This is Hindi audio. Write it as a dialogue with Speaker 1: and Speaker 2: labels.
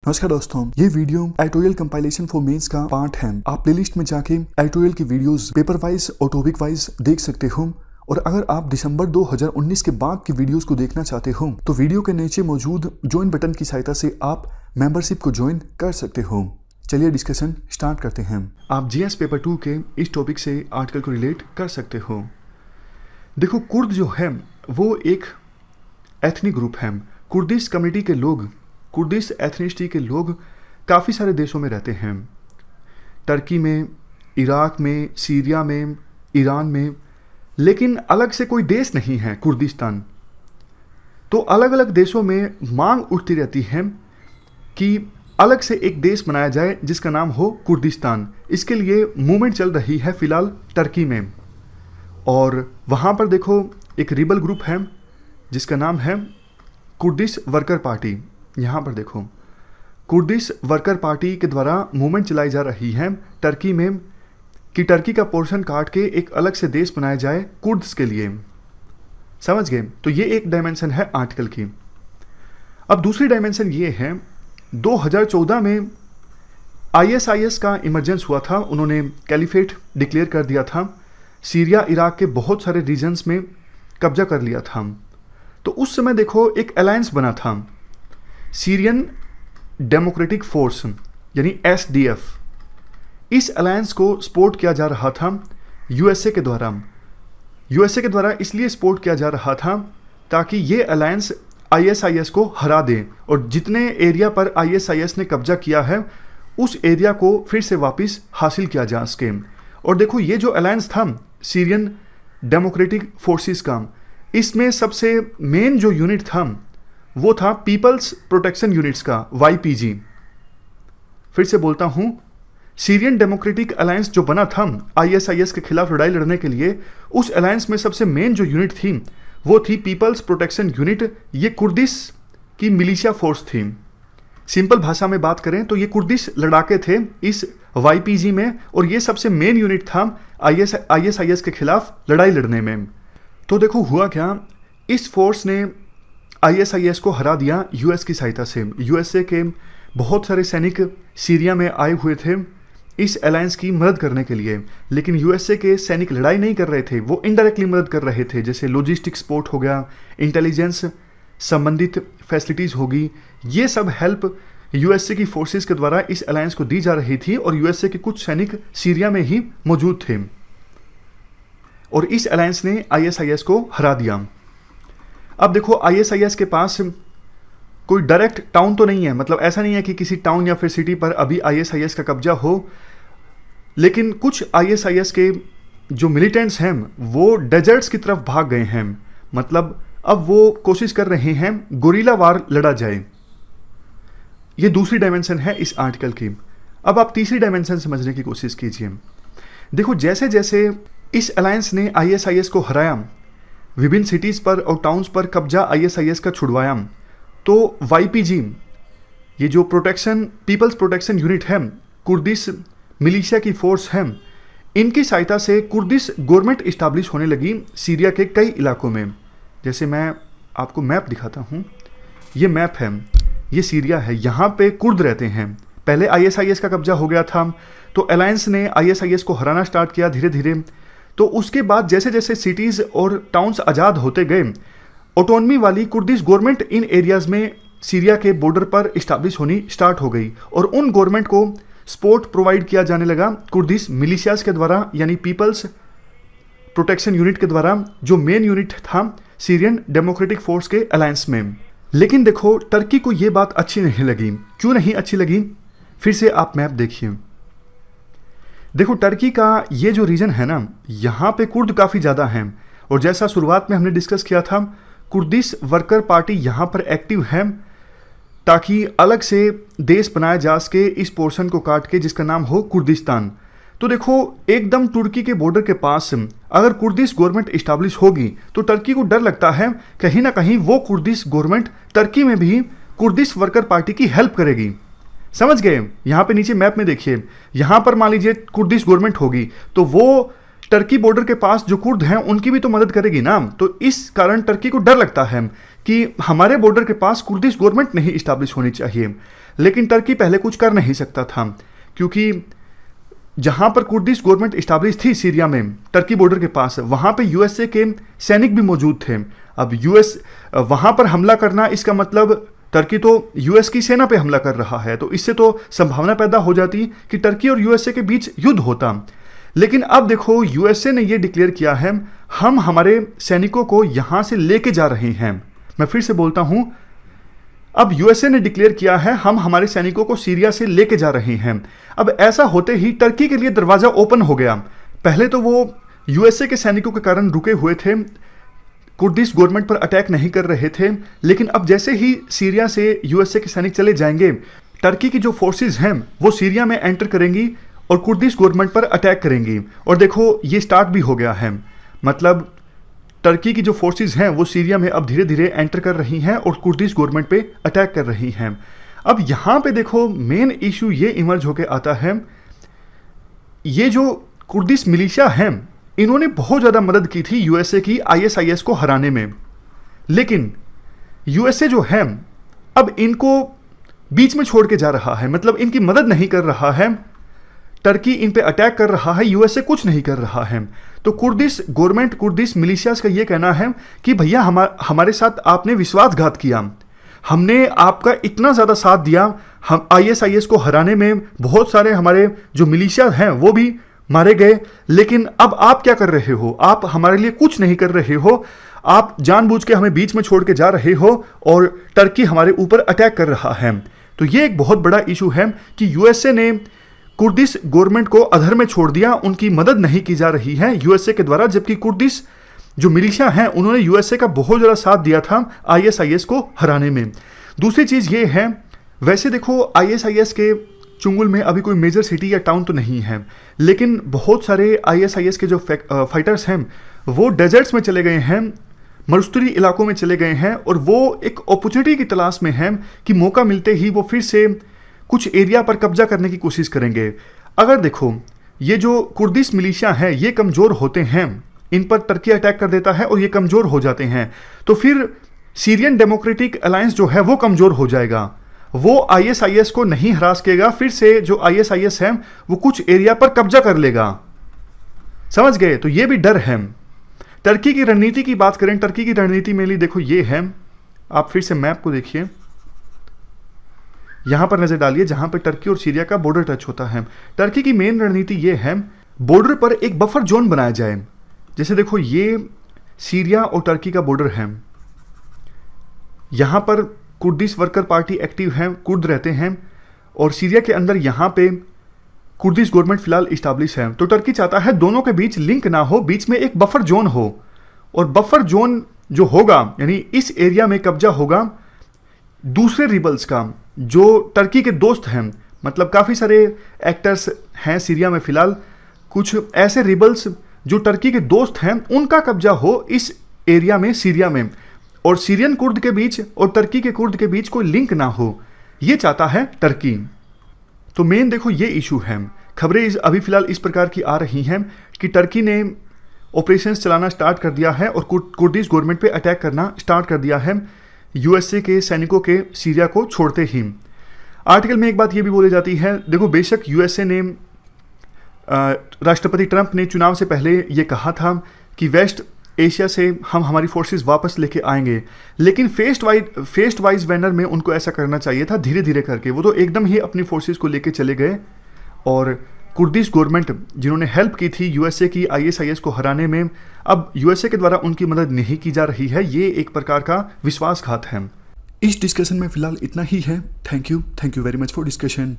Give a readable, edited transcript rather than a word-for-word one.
Speaker 1: नमस्कार दोस्तों, ये video editorial compilation for mains का पार्ट है। आप प्लेलिस्ट में जाके एडिटोरियल की वीडियोस पेपर वाइज और टॉपिक वाइज देख सकते हो। और अगर आप दिसंबर 2019 के बाद की वीडियोस को देखना चाहते हो तो वीडियो के नीचे मौजूद ज्वाइन बटन की सहायता से आप मेंबरशिप को ज्वाइन कर सकते हो। चलिए डिस्कशन स्टार्ट करते हैं। आप जीएस पेपर 2 के इस टॉपिक से आर्टिकल को रिलेट कर सकते हो। देखो, कुर्द जो है वो एक एथनिक ग्रुप है। कुर्दिश कम्युनिटी के लोग, कुर्दिश एथनिसिटी के लोग काफ़ी सारे देशों में रहते हैं। टर्की में, इराक में, सीरिया में, ईरान में, लेकिन अलग से कोई देश नहीं है कुर्दिस्तान। तो अलग अलग देशों में मांग उठती रहती है कि अलग से एक देश बनाया जाए जिसका नाम हो कुर्दिस्तान। इसके लिए मूवमेंट चल रही है फिलहाल टर्की में। और वहाँ पर देखो एक रिबल ग्रुप है जिसका नाम है कुर्दिश वर्कर पार्टी। यहाँ पर देखो कुर्दिश वर्कर पार्टी के द्वारा मूवमेंट चलाई जा रही है टर्की में कि टर्की का पोर्शन काट के एक अलग से देश बनाया जाए कुर्द्स के लिए। समझ गए? तो ये एक डायमेंशन है आर्टिकल की। अब दूसरी डायमेंशन ये है, 2014 में आईएसआईएस का इमरजेंस हुआ था। उन्होंने कैलिफेट डिक्लेयर कर दिया था, सीरिया इराक के बहुत सारे रीजन्स में कब्जा कर लिया था। तो उस समय देखो एक अलायंस बना था, सीरियन डेमोक्रेटिक फोर्स यानी एसडीएफ। इस अलायंस को सपोर्ट किया जा रहा था यूएसए के द्वारा। यूएसए के द्वारा इसलिए सपोर्ट किया जा रहा था ताकि ये अलायंस आईएसआईएस को हरा दे और जितने एरिया पर आईएसआईएस ने कब्जा किया है उस एरिया को फिर से वापस हासिल किया जा सके। और देखो ये जो अलायंस था सीरियन डेमोक्रेटिक फोर्सेस का, इसमें सबसे मेन जो यूनिट था वो था पीपल्स प्रोटेक्शन यूनिट्स का, वाईपीजी। फिर से बोलता हूं, सीरियन डेमोक्रेटिक अलायंस जो बना था आईएसआईएस के खिलाफ लड़ाई लड़ने के लिए, उस अलायंस में सबसे मेन जो यूनिट थी वो थी पीपल्स प्रोटेक्शन यूनिट। ये कुर्दिश की मिलिशिया फोर्स थी। सिंपल भाषा में बात करें तो ये कुर्दिश लड़ाके थे इस वाईपीजी में, और ये सबसे मेन यूनिट था आईएसआईएस के खिलाफ लड़ाई लड़ने में। तो देखो हुआ क्या, इस फोर्स ने आईएसआईएस को हरा दिया यूएस की सहायता से। यूएसए के बहुत सारे सैनिक सीरिया में आए हुए थे इस अलायंस की मदद करने के लिए, लेकिन यूएसए के सैनिक लड़ाई नहीं कर रहे थे, वो इनडायरेक्टली मदद कर रहे थे। जैसे लॉजिस्टिक सपोर्ट हो गया, इंटेलिजेंस संबंधित फैसिलिटीज़ होगी, ये सब हेल्प यूएसए की फोर्सेस के द्वारा इस अलायंस को दी जा रही थी। और यूएसए के कुछ सैनिक सीरिया में ही मौजूद थे और इस अलायंस ने आईएसआईएस को हरा दिया। अब देखो आईएसआईएस के पास कोई डायरेक्ट टाउन तो नहीं है, मतलब ऐसा नहीं है कि किसी टाउन या फिर सिटी पर अभी आईएसआईएस का कब्जा हो, लेकिन कुछ आईएसआईएस के जो मिलिटेंट्स हैं वो डेजर्ट्स की तरफ भाग गए हैं। मतलब अब वो कोशिश कर रहे हैं गोरिल्ला वार लड़ा जाए। ये दूसरी डायमेंशन है इस आर्टिकल की। अब आप तीसरी डायमेंशन समझने की कोशिश कीजिए। देखो जैसे जैसे इस अलायंस ने आईएसआईएस को हराया, विभिन्न सिटीज़ पर और टाउन्स पर कब्जा आईएसआईएस का छुड़वाया, तो वाईपीजी, ये जो पीपल्स प्रोटेक्शन यूनिट है, कुर्दिश मिलिशिया की फोर्स है, इनकी सहायता से कुर्दिश गवर्नमेंट इस्टाब्लिश होने लगी सीरिया के कई इलाकों में। जैसे मैं आपको मैप दिखाता हूँ, ये मैप है, ये सीरिया है, यहाँ पे कुर्द रहते हैं। पहले आईएसआईएस का कब्जा हो गया था, तो अलायंस ने आईएसआईएस को हराना स्टार्ट किया धीरे धीरे। तो उसके बाद जैसे जैसे सिटीज़ और टाउन्स आज़ाद होते गए, ऑटोनमी वाली कुर्दिश गवर्नमेंट इन एरियाज़ में सीरिया के बॉर्डर पर इस्टाब्लिश होनी स्टार्ट हो गई और उन गवर्नमेंट को सपोर्ट प्रोवाइड किया जाने लगा कुर्दिश मिलिशियाज के द्वारा, यानी पीपल्स प्रोटेक्शन यूनिट के द्वारा, जो मेन यूनिट था सीरियन डेमोक्रेटिक फोर्स के अलायंस में। लेकिन देखो टर्की को ये बात अच्छी नहीं लगी। क्यों नहीं अच्छी लगी? फिर से आप मैप देखिए। देखो टर्की का ये जो रीजन है ना, यहाँ पे कुर्द काफ़ी ज़्यादा हैं, और जैसा शुरुआत में हमने डिस्कस किया था, कुर्दिश वर्कर पार्टी यहाँ पर एक्टिव है ताकि अलग से देश बनाया जा सके इस पोर्शन को काट के जिसका नाम हो कुर्दिस्तान। तो देखो एकदम तुर्की के बॉर्डर के पास अगर कुर्दिश गवर्नमेंट इस्टाब्लिश होगी तो टर्की को डर लगता है कहीं ना कहीं वो कुर्दिश गवर्नमेंट टर्की में भी कुर्दिश वर्कर पार्टी की हेल्प करेगी। समझ गए? यहाँ पे नीचे मैप में देखिए, यहाँ पर मान लीजिए कुर्दिश गवर्नमेंट होगी तो वो टर्की बॉर्डर के पास जो कुर्द हैं उनकी भी तो मदद करेगी ना। तो इस कारण टर्की को डर लगता है कि हमारे बॉर्डर के पास कुर्दिश गवर्नमेंट नहीं इस्टाब्लिश होनी चाहिए। लेकिन टर्की पहले कुछ कर नहीं सकता था, क्योंकि जहां पर कुर्दिश गवर्नमेंट इस्टेब्लिश थी सीरिया में, टर्की बॉर्डर के पास, वहां पे यूएसए के सैनिक भी मौजूद थे। अब यूएस वहां पर हमला करना, इसका मतलब टर्की तो यूएस की सेना पे हमला कर रहा है, तो इससे तो संभावना पैदा हो जाती कि टर्की और यूएसए के बीच युद्ध होता। लेकिन अब देखो, यूएसए ने यह डिक्लेयर किया है, हम हमारे सैनिकों को यहां से लेके जा रहे हैं। मैं फिर से बोलता हूं, अब यूएसए ने डिक्लेयर किया है, हम हमारे सैनिकों को सीरिया से लेके जा रहे हैं। अब ऐसा होते ही टर्की के लिए दरवाजा ओपन हो गया। पहले तो वो यूएसए के सैनिकों के कारण रुके हुए थे, कुर्दिश गवर्नमेंट पर अटैक नहीं कर रहे थे, लेकिन अब जैसे ही सीरिया से यूएसए के सैनिक चले जाएंगे, टर्की की जो फोर्सेस हैं वो सीरिया में एंटर करेंगी और कुर्दिश गवर्नमेंट पर अटैक करेंगी। और देखो, ये स्टार्ट भी हो गया है, मतलब टर्की की जो फोर्सेस हैं वो सीरिया में अब धीरे धीरे एंटर कर रही हैं और कुर्दिश गवर्नमेंट पे अटैक कर रही हैं। अब यहाँ पे देखो, मेन इशू ये इमर्ज होके आता है, ये जो कुर्दिश मिलिशिया हैं, इन्होंने बहुत ज़्यादा मदद की थी यूएसए की आईएसआईएस को हराने में। लेकिन यूएसए जो है अब इनको बीच में छोड़ के जा रहा है, मतलब इनकी मदद नहीं कर रहा है। टर्की इन पे अटैक कर रहा है, यूएसए कुछ नहीं कर रहा है। तो कुर्दिश गवर्नमेंट, कुर्दिश मिलिशियाज का ये कहना है कि भैया हमारे साथ आपने विश्वासघात किया, हमने आपका इतना ज़्यादा साथ दिया, हम आईएसआईएस को हराने में बहुत सारे हमारे जो मिलिशिया हैं वो भी मारे गए, लेकिन अब आप क्या कर रहे हो? आप हमारे लिए कुछ नहीं कर रहे हो, आप जानबूझ के हमें बीच में छोड़ के जा रहे हो और टर्की हमारे ऊपर अटैक कर रहा है। तो ये एक बहुत बड़ा इशू है कि यूएसए ने कुर्दिश गवर्नमेंट को अधर में छोड़ दिया, उनकी मदद नहीं की जा रही है यूएसए के द्वारा, जबकि कुर्दिश जो मिलिशिया हैं उन्होंने यूएसए का बहुत ज़्यादा साथ दिया था आईएसआईएस को हराने में। दूसरी चीज़ ये है, वैसे देखो आईएसआईएस के चुंगुल में अभी कोई मेजर सिटी या टाउन तो नहीं है, लेकिन बहुत सारे आईएसआईएस के जो फाइटर्स हैं वो डेजर्ट्स में चले गए हैं, मरुस्थलीय इलाकों में चले गए हैं, और वो एक अपॉर्चुनिटी की तलाश में हैं कि मौका मिलते ही वो फिर से कुछ एरिया पर कब्जा करने की कोशिश करेंगे। अगर देखो, ये जो कुर्दिश मिलिशिया है ये कमज़ोर होते हैं, इन पर टर्की अटैक कर देता है और ये कमज़ोर हो जाते हैं, तो फिर सीरियन डेमोक्रेटिक अलायंस जो है वो कमज़ोर हो जाएगा, वो आईएसआईएस को नहीं हरास करेगा, फिर से जो आईएसआईएस है वो कुछ एरिया पर कब्जा कर लेगा। समझ गए? तो ये भी डर है। टर्की की रणनीति की बात करें, टर्की की रणनीति में लिए देखो ये है, आप फिर से मैप को देखिए, यहां पर नजर डालिए जहां पर टर्की और सीरिया का बॉर्डर टच होता है। टर्की की मेन रणनीति ये है, बॉर्डर पर एक बफर जोन बनाया जाए। जैसे देखो, ये सीरिया और टर्की का बॉर्डर है, यहां पर कुर्दिश वर्कर पार्टी एक्टिव हैं, कुर्द रहते हैं, और सीरिया के अंदर यहाँ पे कुर्दिश गवर्नमेंट फिलहाल इस्टाब्लिश है। तो टर्की चाहता है दोनों के बीच लिंक ना हो, बीच में एक बफर जोन हो, और बफर जोन जो होगा यानी इस एरिया में कब्जा होगा दूसरे रिबल्स का जो टर्की के दोस्त हैं, मतलब काफ़ी सारे एक्टर्स हैं सीरिया में फिलहाल, कुछ ऐसे रिबल्स जो टर्की के दोस्त हैं उनका कब्जा हो इस एरिया में सीरिया में, और सीरियन कुर्द के बीच और टर्की के कुर्द के बीच कोई लिंक ना हो, ये चाहता है टर्की। तो मेन देखो ये इशू है। खबरें अभी फिलहाल इस प्रकार की आ रही हैं कि टर्की ने ऑपरेशंस चलाना स्टार्ट कर दिया है और कुर्दिश गवर्नमेंट पे अटैक करना स्टार्ट कर दिया है यूएसए के सैनिकों के सीरिया को छोड़ते ही। आर्टिकल में एक बात ये भी बोली जाती है, देखो बेशक यूएसए ने, राष्ट्रपति ट्रंप ने चुनाव से पहले ये कहा था कि वेस्ट एशिया से हम हमारी फोर्सेस वापस लेके आएंगे, लेकिन फेस्ट वाइज बैनर में उनको ऐसा करना चाहिए था, धीरे धीरे करके। वो तो एकदम ही अपनी फोर्सेस को लेके चले गए, और कुर्दिश गवर्नमेंट जिन्होंने हेल्प की थी यूएसए की आईएसआईएस को हराने में, अब यूएसए के द्वारा उनकी मदद नहीं की जा रही है। ये एक प्रकार का विश्वासघात है।
Speaker 2: इस डिस्कशन में फिलहाल इतना ही है। Thank you very much for discussion.